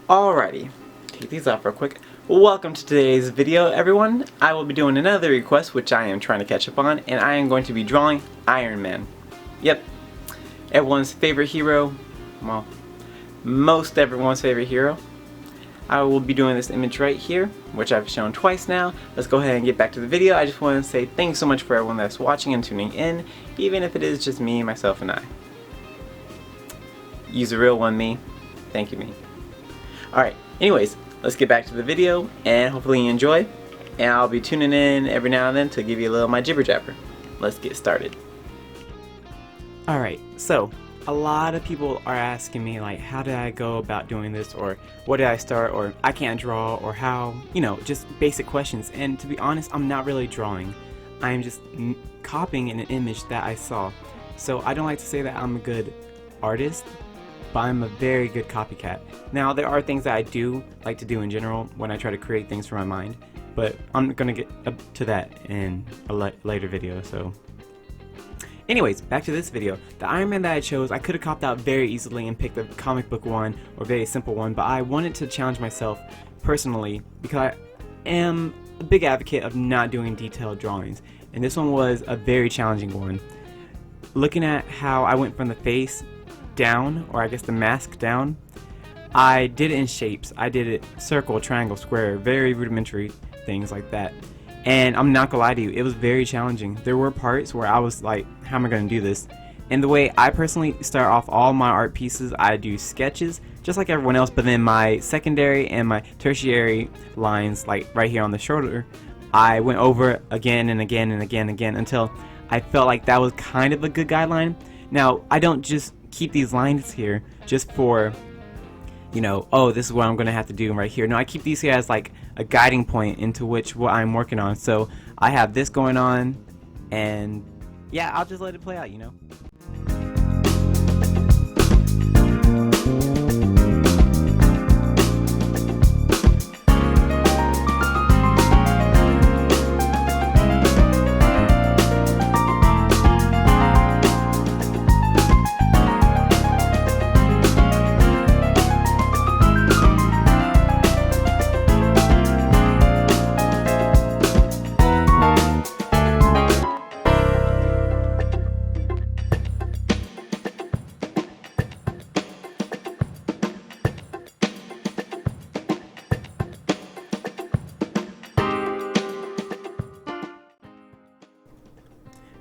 Alrighty, take these off real quick. Welcome to today's video, everyone. I will be doing another request, which I am trying to catch up on, and I am going to be drawing Iron Man. Yep, everyone's favorite hero. Well, most everyone's favorite hero. I will be doing this image right here, which I've shown twice now. Let's go ahead and get back to the video. I just want to say thanks so much for everyone that's watching and tuning in, even if it is just me, myself, and I. Use a real one, me. Thank you, me. Alright, anyways, let's get back to the video, and hopefully you enjoy. And I'll be tuning in every now and then to give you a little of my jibber jabber. Let's get started. Alright, so a lot of people are asking me, like, how did I go about doing this, or what did I start, or I can't draw, or how, you know, just basic questions. And to be honest, I'm not really drawing. I'm just copying an image that I saw. So I don't like to say that I'm a good artist, but I'm a very good copycat. Now, there are things that I do like to do in general when I try to create things from my mind, but I'm gonna get up to that in a later video. So anyways, back to this video. The Iron Man that I chose, I could have copped out very easily and picked a comic book one or very simple one, but I wanted to challenge myself personally because I am a big advocate of not doing detailed drawings, and this one was a very challenging one. Looking at how I went from the face down, or I guess the mask down, I did it in shapes. I did it circle, triangle, square, very rudimentary things like that. And I'm not gonna lie to you, it was very challenging. There were parts where I was like, how am I gonna do this? And the way I personally start off all my art pieces, I do sketches just like everyone else, but then my secondary and my tertiary lines, like right here on the shoulder, I went over again and again and again and again until I felt like that was kind of a good guideline. Now, I don't just keep these lines here just for, you know, oh, this is what I'm gonna have to do right here. No, I keep these here as like a guiding point into which what I'm working on. So I have this going on, and yeah, I'll just let it play out, you know.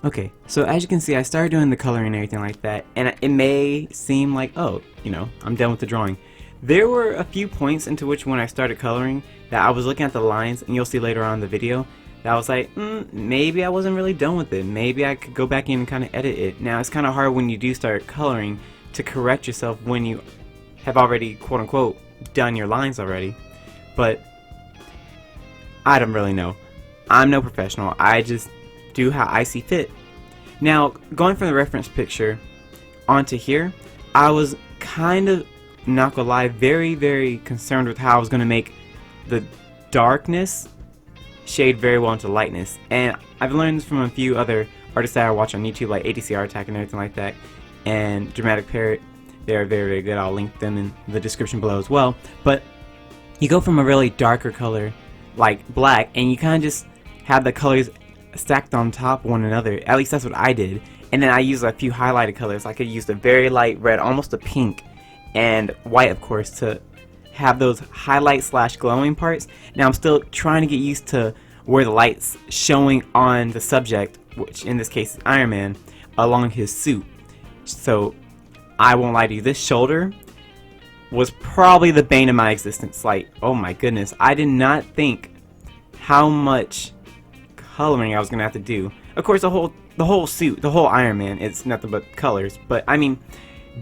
Okay, so as you can see, I started doing the coloring and everything like that, and it may seem like, oh, you know, I'm done with the drawing. There were a few points into which when I started coloring that I was looking at the lines, and you'll see later on in the video, that I was like, maybe I wasn't really done with it. Maybe I could go back in and kind of edit it. Now, it's kind of hard when you do start coloring to correct yourself when you have already, quote-unquote, done your lines already. But I don't really know. I'm no professional. I just do how I see fit. Now, going from the reference picture onto here, I was kind of, not gonna lie, very concerned with how I was gonna make the darkness shade very well into lightness. And I've learned this from a few other artists that I watch on YouTube, like ADC Art Attack and everything like that, and Dramatic Parrot. They're very good. I'll link them in the description below as well. But you go from a really darker color like black, and you kind of just have the colors stacked on top of one another. At least that's what I did. And then I used a few highlighted colors. I could use a very light red, almost a pink, and white, of course, to have those highlight slash glowing parts. Now I'm still trying to get used to where the light's showing on the subject, which in this case is Iron Man, along his suit. So I won't lie to you, this shoulder was probably the bane of my existence. Like, oh my goodness, I did not think how much coloring I was gonna have to do. Of course, the whole suit, the whole Iron Man, it's nothing but colors. But I mean,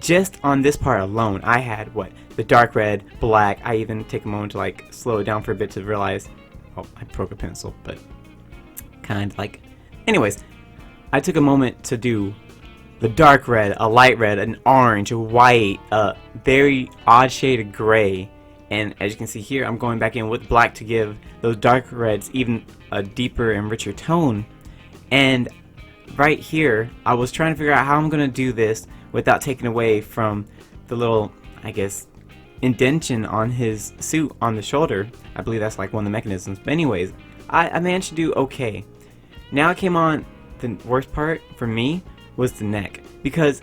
just on this part alone, I had what, the dark red, black. I even take a moment to like slow it down for a bit to realize, oh, I broke a pencil, but kind of like. Anyways, I took a moment to do the dark red, a light red, an orange, a white, a very odd shade of gray. And as you can see here, I'm going back in with black to give those dark reds even a deeper and richer tone. And right here, I was trying to figure out how I'm going to do this without taking away from the little, I guess, indentation on his suit on the shoulder. I believe that's like one of the mechanisms. But anyways, I managed to do okay. Now it came on, the worst part for me was the neck, because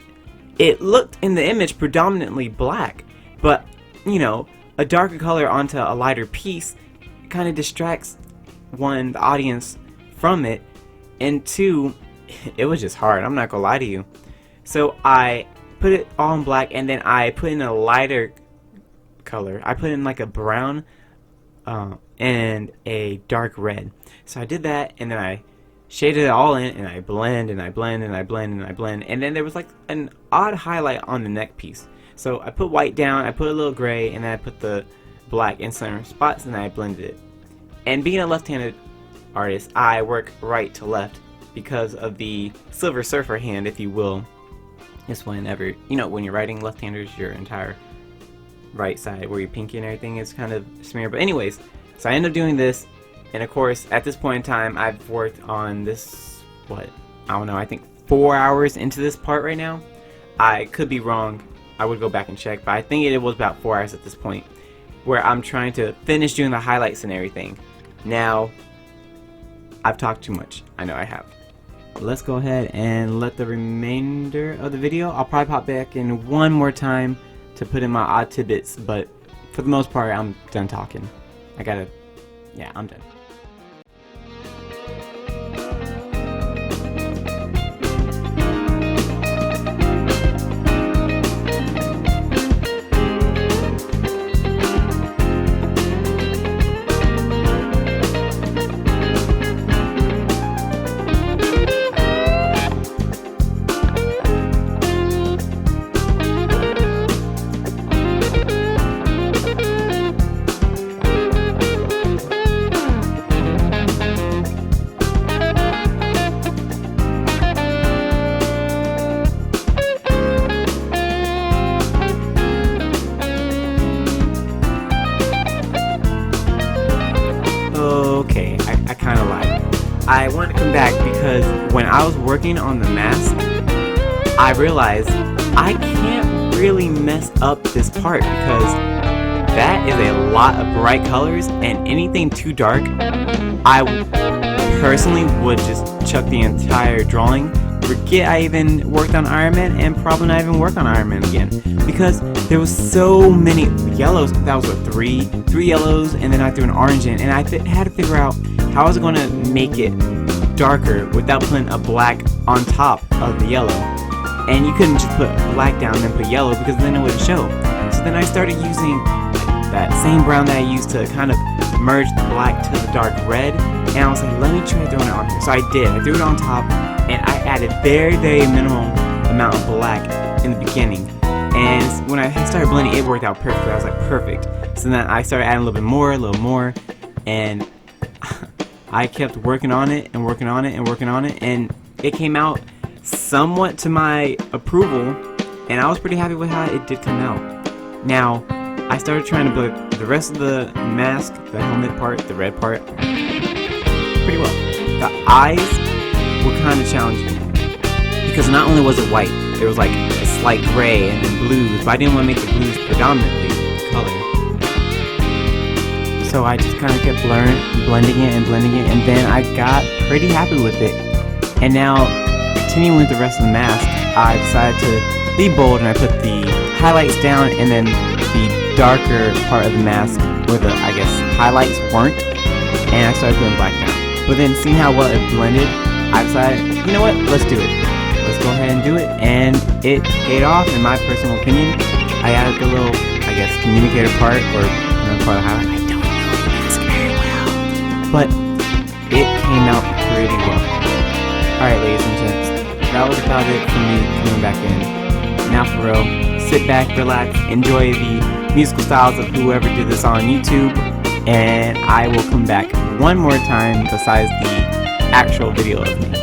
it looked in the image predominantly black, but you know, a darker color onto a lighter piece kind of distracts one, the audience, from it, and two, it was just hard. I'm not gonna lie to you. So I put it all in black, and then I put in a lighter color. I put in like a brown and a dark red. So I did that, and then I shaded it all in, and I blend and I blend and I blend and I blend, and then there was like an odd highlight on the neck piece. So I put white down, I put a little gray, and then I put the black in certain spots, and then I blended it. And being a left-handed artist, I work right to left because of the Silver Surfer hand, if you will. Just whenever, you know, when you're writing left-handers, your entire right side where your pinky and everything is kind of smeared. But anyways, so I ended up doing this, and of course at this point in time I've worked on this, what, I don't know, I think 4 hours into this part right now. I could be wrong, I would go back and check, but I think it was about 4 hours at this point, where I'm trying to finish doing the highlights and everything. Now I've talked too much, I know I have. Let's go ahead and let the remainder of the video, I'll probably pop back in one more time to put in my odd tidbits, but for the most part I'm done talking. Yeah, I'm done. Okay, I kind of lied. I wanted to come back because when I was working on the mask, I realized I can't really mess up this part because that is a lot of bright colors, and anything too dark, I personally would just chuck the entire drawing, forget I even worked on Iron Man, and probably not even work on Iron Man again, because there was so many yellows. That was what, three yellows, and then I threw an orange in, and I had to figure out how I was going to make it darker without putting a black on top of the yellow. And you couldn't just put black down and then put yellow, because then it wouldn't show. So then I started using that same brown that I used to kind of merge the black to the dark red, and I was like, let me try throwing it on here. So I did. I threw it on top, and I added very minimum amount of black in the beginning. And when I started blending, it worked out perfectly. I was like, perfect. So then I started adding a little more, and I kept working on it and working on it and working on it, and it came out somewhat to my approval, and I was pretty happy with how it did come out. Now, I started trying to build the rest of the mask, the helmet part, the red part, pretty well. The eyes were kind of challenging, because not only was it white, there was like a slight gray and then blues, but I didn't want to make the blues predominantly color. So I just kind of kept blending it, and then I got pretty happy with it. And now, continuing with the rest of the mask, I decided to be bold, and I put the highlights down, and then the darker part of the mask where the, I guess, highlights weren't, and I started putting black down. But then seeing how well it blended, I decided, you know what, let's do it. Let's go ahead and do it, and it paid off in my personal opinion. I added the little, I guess, communicator part, or another part of the highlight. I don't know the mask very well, but it came out pretty well. Alright, ladies and gents, that was about it for me coming back in. Now for real, sit back, relax, enjoy the musical styles of whoever did this on YouTube, and I will come back one more time besides the actual video of me.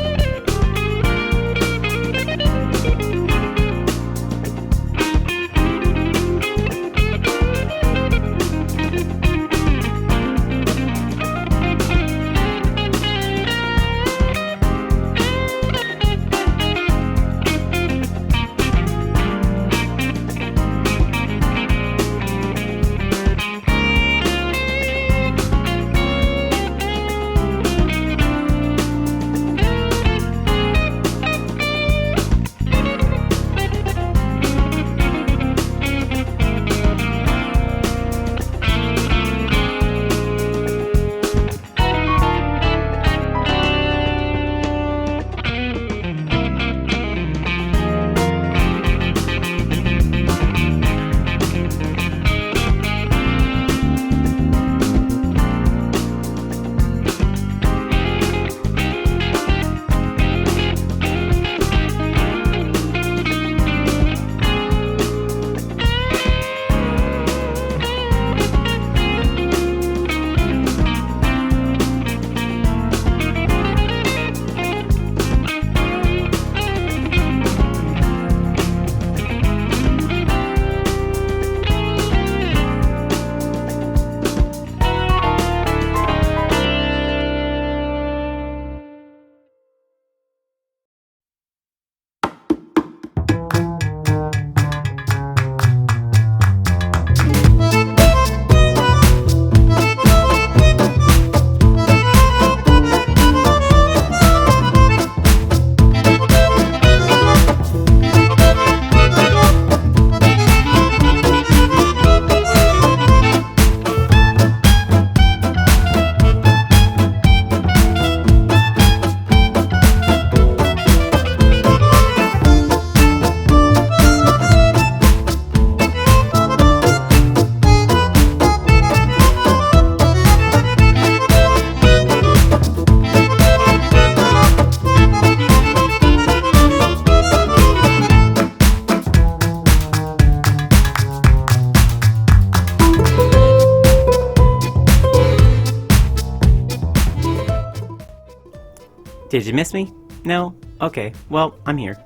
Did you miss me? No? Okay, well, I'm here.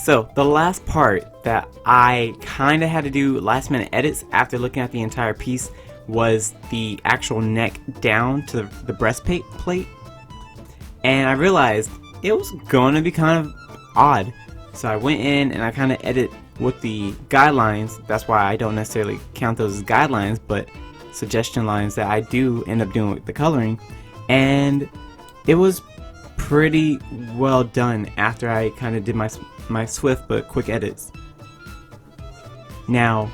So, the last part that I kinda had to do last minute edits after looking at the entire piece was the actual neck down to the breastplate. And I realized it was gonna be kind of odd. So I went in and I kinda edit with the guidelines. That's why I don't necessarily count those as guidelines, but suggestion lines that I do end up doing with the coloring. And it was pretty well done after I kind of did my swift but quick edits. Now,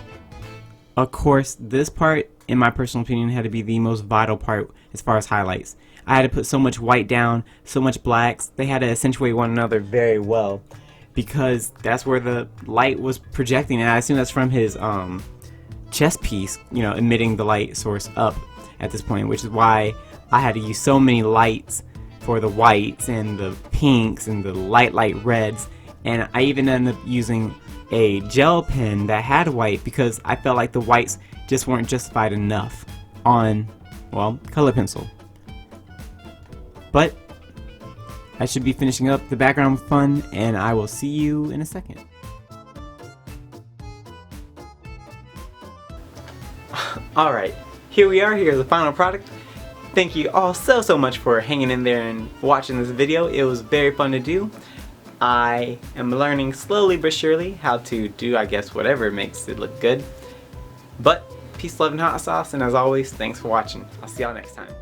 of course, this part, in my personal opinion, had to be the most vital part as far as highlights. I had to put so much white down, so much blacks. They had to accentuate one another very well because that's where the light was projecting, and I assume that's from his chest piece, you know, emitting the light source up at this point, which is why I had to use so many lights for the whites and the pinks and the light reds. And I even ended up using a gel pen that had white because I felt like the whites just weren't justified enough on, well, color pencil. But I should be finishing up the background with fun, and I will see you in a second. Alright, here we are, here's the final product. Thank you all so much for hanging in there and watching this video. It was very fun to do. I am learning slowly but surely how to do, I guess, whatever makes it look good. But peace, love, and hot sauce, and as always, thanks for watching. I'll see y'all next time.